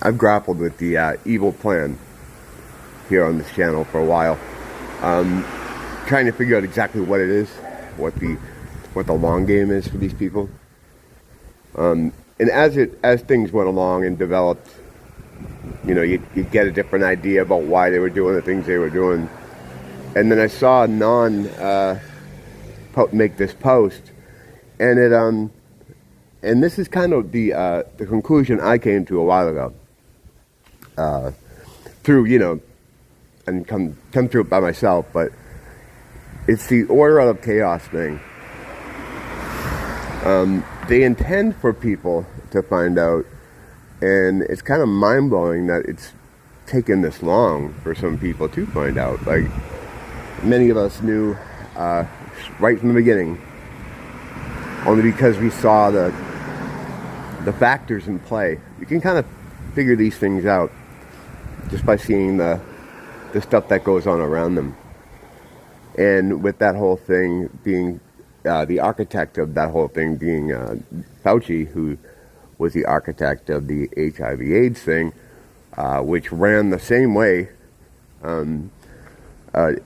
I've grappled with the evil plan here on this channel for a while, trying to figure out exactly what it is, what the long game is for these people. And as things went along and developed, you get a different idea about why they were doing the things they were doing. And then I saw Non make this post, and it and this is kind of the conclusion I came to a while ago, through and come through it by myself, but it's the order out of chaos thing. They intend for people to find out, and it's kind of mind-blowing that it's taken this long for some people to find out. Like, many of us knew right from the beginning, only because we saw the factors in play. You can kind of figure these things out just by seeing the stuff that goes on around them. And with that whole thing being the architect of that whole thing being Fauci, who was the architect of the HIV/AIDS thing, which ran the same way, an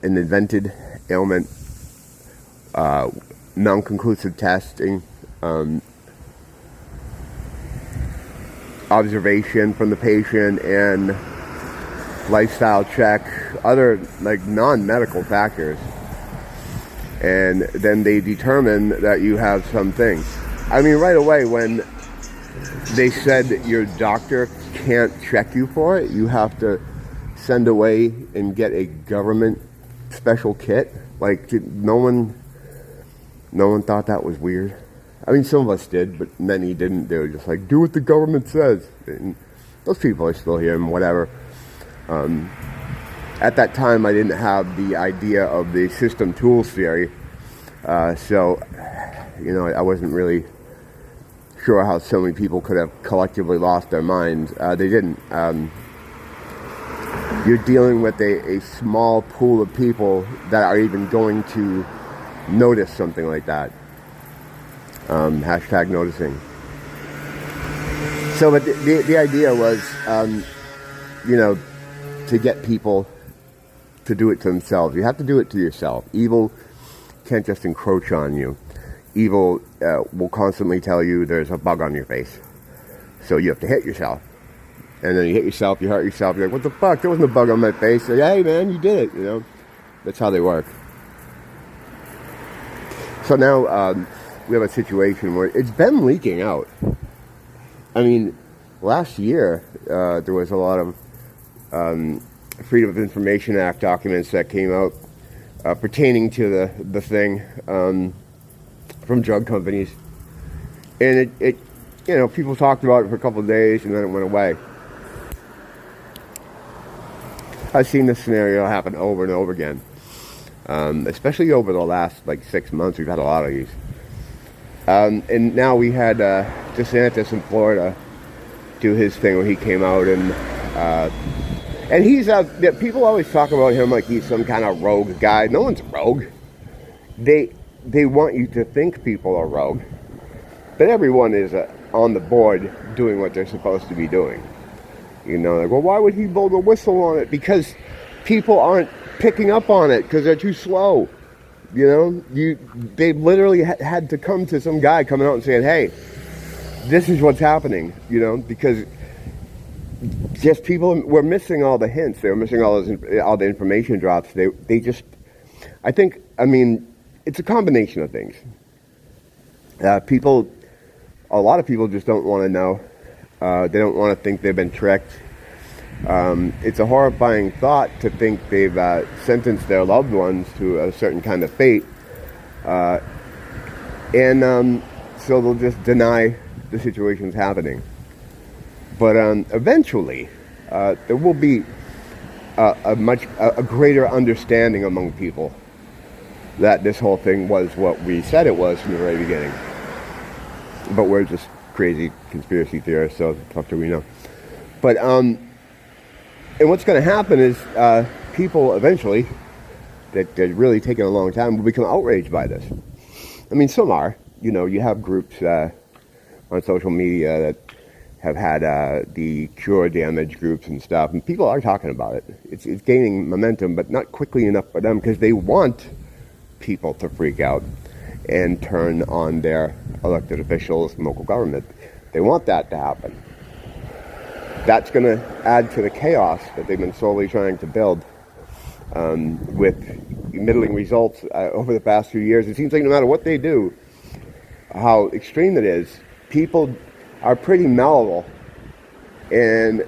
invented ailment, non-conclusive testing, observation from the patient, and lifestyle check, other like non-medical factors. And then they determine that you have some things. I mean, right away when they said that your doctor can't check you for it, you have to send away and get a government special kit. Like, no one thought that was weird. I mean, some of us did, but many didn't. They were just like, do what the government says. And those people are still here and whatever. At that time, I didn't have the idea of the system tools theory, so I wasn't really sure how so many people could have collectively lost their minds. They didn't. You're dealing with a small pool of people that are even going to notice something like that. Hashtag noticing. So, but the idea was, to get people to do it to themselves. You have to do it to yourself. Evil can't just encroach on you. Evil will constantly tell you there's a bug on your face. So you have to hit yourself. And then you hit yourself, you hurt yourself, you're like, what the fuck? There wasn't a bug on my face. Like, hey man, you did it, That's how they work. So now we have a situation where it's been leaking out. I mean, last year there was a lot of Freedom of Information Act documents that came out pertaining to the thing from drug companies, and it people talked about it for a couple of days and then it went away. I've seen this scenario happen over and over again, especially over the last 6 months. We've had a lot of these, and now we had DeSantis in Florida do his thing where he came out and he's people always talk about him like he's some kind of rogue guy. No one's rogue. They want you to think people are rogue, but everyone is on the board doing what they're supposed to be doing. Like, well, why would he blow the whistle on it? Because people aren't picking up on it because they're too slow. They literally had to come to some guy coming out and saying, hey, this is what's happening, because just people were missing all the hints. They were missing all the information drops. They just, I mean, it's a combination of things. A lot of people just don't want to know. They don't want to think they've been tricked. It's a horrifying thought to think they've sentenced their loved ones to a certain kind of fate. And so they'll just deny the situation's happening. But eventually, there will be a greater understanding among people that this whole thing was what we said it was from the very beginning. But we're just crazy conspiracy theorists, so fuck do we know. But and what's going to happen is people eventually that really taking a long time will become outraged by this. I mean, some are. You have groups on social media that have had the cure damage groups and stuff, and people are talking about it. It's gaining momentum, but not quickly enough for them, because they want people to freak out and turn on their elected officials and local government. They want that to happen. That's going to add to the chaos that they've been slowly trying to build, with middling results over the past few years. It seems like no matter what they do, how extreme it is, people are pretty malleable, and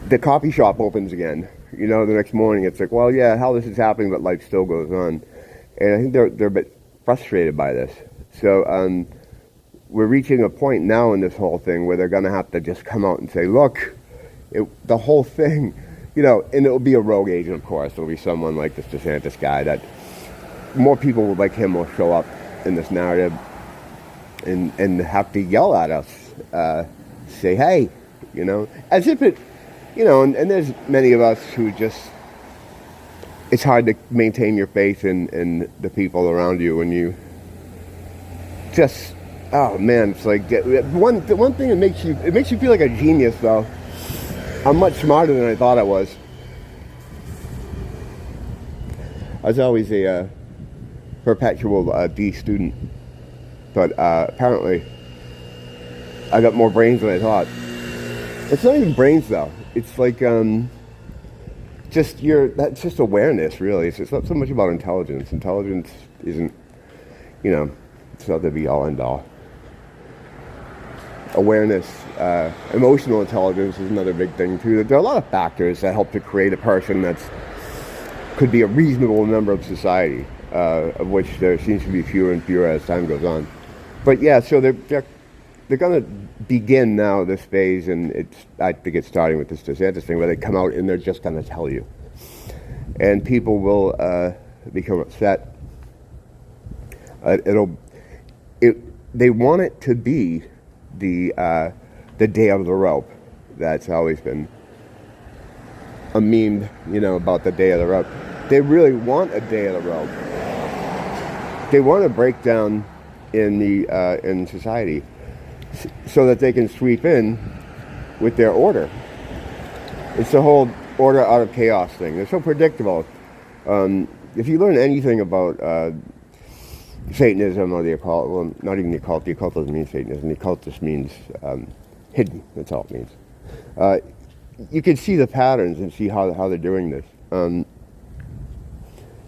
the coffee shop opens again. You know, the next morning it's like, well, yeah, how this is happening, but life still goes on. And I think they're a bit frustrated by this. So we're reaching a point now in this whole thing where they're going to have to just come out and say, look, the whole thing, you know, and it'll be a rogue agent, of course. It'll be someone like this DeSantis guy that more people like him will show up in this narrative and have to yell at us, say, hey, you know, as if it, you know, and there's many of us who just, it's hard to maintain your faith in the people around you when you just, oh man, it's like, one thing that makes you feel like a genius, though. I'm much smarter than I thought I was. I was always a perpetual D student, but apparently I got more brains than I thought. It's not even brains, though. It's like that's just awareness, really. It's not so much about intelligence. Intelligence isn't, you know, it's not the be all end all. Awareness, emotional intelligence is another big thing too. There are a lot of factors that help to create a person that's could be a reasonable member of society, of which there seems to be fewer and fewer as time goes on. But yeah, so they're going to begin now this phase, and I think it's starting with this DeSantis thing, where they come out and they're just going to tell you, and people will become upset. They want it to be the day of the rope. That's always been a meme, you know, about the day of the rope. They really want a day of the rope. They want to break down in society, so that they can sweep in with their order. It's the whole order out of chaos thing. They're so predictable. If you learn anything about Satanism or the occult, well, not even the occult. The occult doesn't mean Satanism. The occultist means hidden. That's all it means. You can see the patterns and see how they're doing this.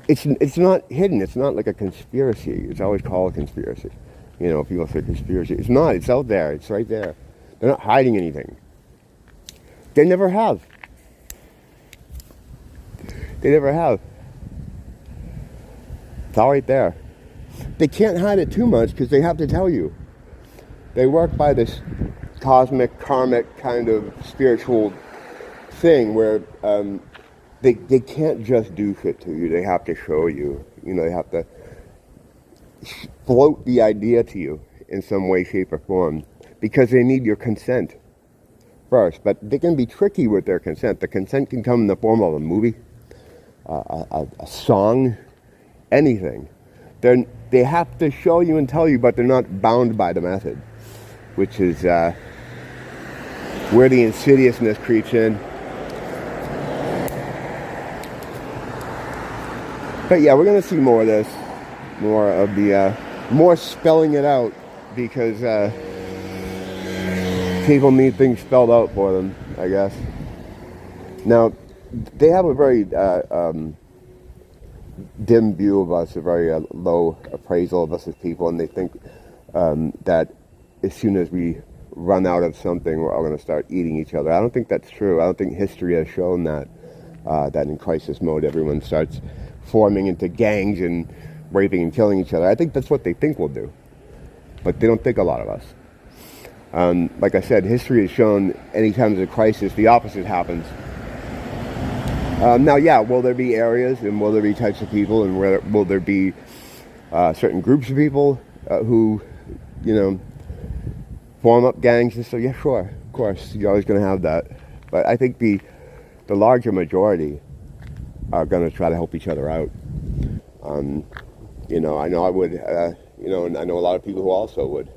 It's not hidden. It's not like a conspiracy. It's always called a conspiracy. You know, people say conspiracy. It's not. It's out there. It's right there. They're not hiding anything. They never have. They never have. It's all right there. They can't hide it too much because they have to tell you. They work by this cosmic, karmic kind of spiritual thing where they can't just do shit to you. They have to show you. You know, they have to float the idea to you in some way, shape, or form, because they need your consent first. But they can be tricky with their consent. The consent can come in the form of a movie, a song, anything. They have to show you and tell you, but they're not bound by the method, which is where the insidiousness creeps in. But yeah, we're going to see more of this. More of the, more spelling it out, because people need things spelled out for them, I guess. Now, they have a very dim view of us, a very low appraisal of us as people, and they think that as soon as we run out of something, we're all going to start eating each other. I don't think that's true. I don't think history has shown that in crisis mode everyone starts forming into gangs and raping and killing each other. I think that's what they think we'll do, but they don't think a lot of us. Like I said, history has shown anytime there's a crisis, the opposite happens. Now, yeah, will there be areas, and will there be types of people, and will there be certain groups of people who, you know, form up gangs and stuff? Yeah, sure, of course, you're always going to have that. But I think the larger majority are going to try to help each other out. You know, I know I would, you know, and I know a lot of people who also would.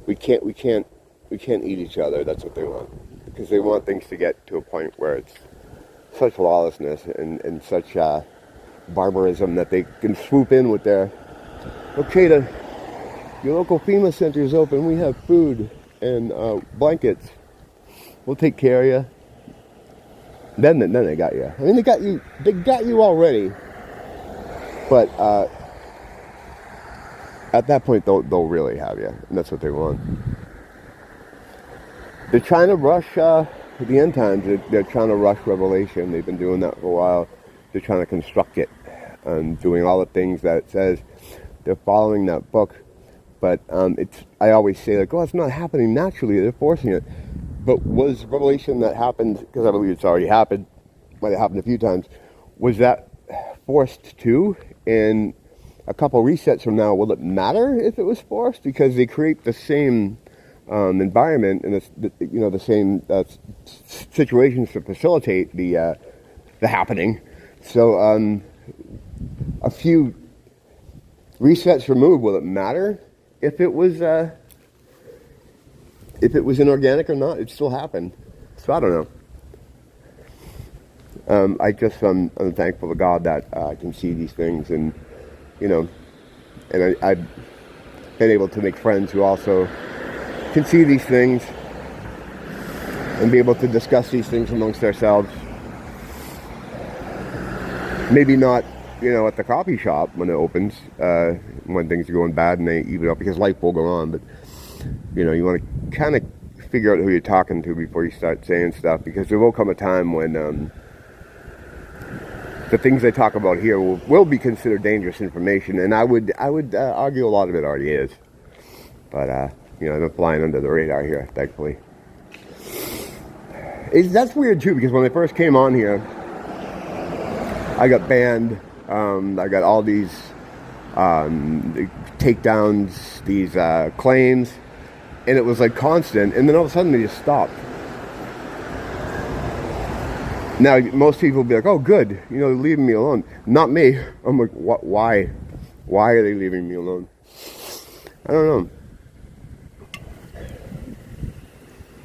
we can't eat each other. That's what they want, because they want things to get to a point where it's such lawlessness and such barbarism that they can swoop in with their, okay, your local FEMA center is open. We have food and blankets. We'll take care of you. Then they got you. I mean, they got you already. But at that point, they'll really have you, and that's what they want. They're trying to rush the end times. They're trying to rush Revelation. They've been doing that for a while. They're trying to construct it and doing all the things that it says. They're following that book, but I always say, like, oh, it's not happening naturally. They're forcing it. But was Revelation that happened, because I believe it's already happened, might have happened a few times, was that forced too? And a couple resets from now, will it matter if it was forced? Because they create the same environment and the same situations to facilitate the happening. So a few resets removed, will it matter if it was inorganic or not? It still happened. So I don't know. I'm thankful to God that I can see these things, and I've been able to make friends who also can see these things and be able to discuss these things amongst ourselves. Maybe not, at the coffee shop when it opens, when things are going bad and they even up, because life will go on, but you want to kind of figure out who you're talking to before you start saying stuff, because there will come a time when the things they talk about here will be considered dangerous information, and I would argue a lot of it already is. But they're flying under the radar here, thankfully. That's weird too, because when they first came on here, I got banned. I got all these takedowns, these claims, and it was like constant, and then all of a sudden they just stopped. Now, most people will be like, oh, good, they're leaving me alone. Not me. I'm like, what? Why? Why are they leaving me alone? I don't know.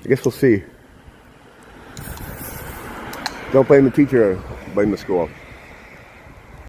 I guess we'll see. Don't blame the teacher, blame the school.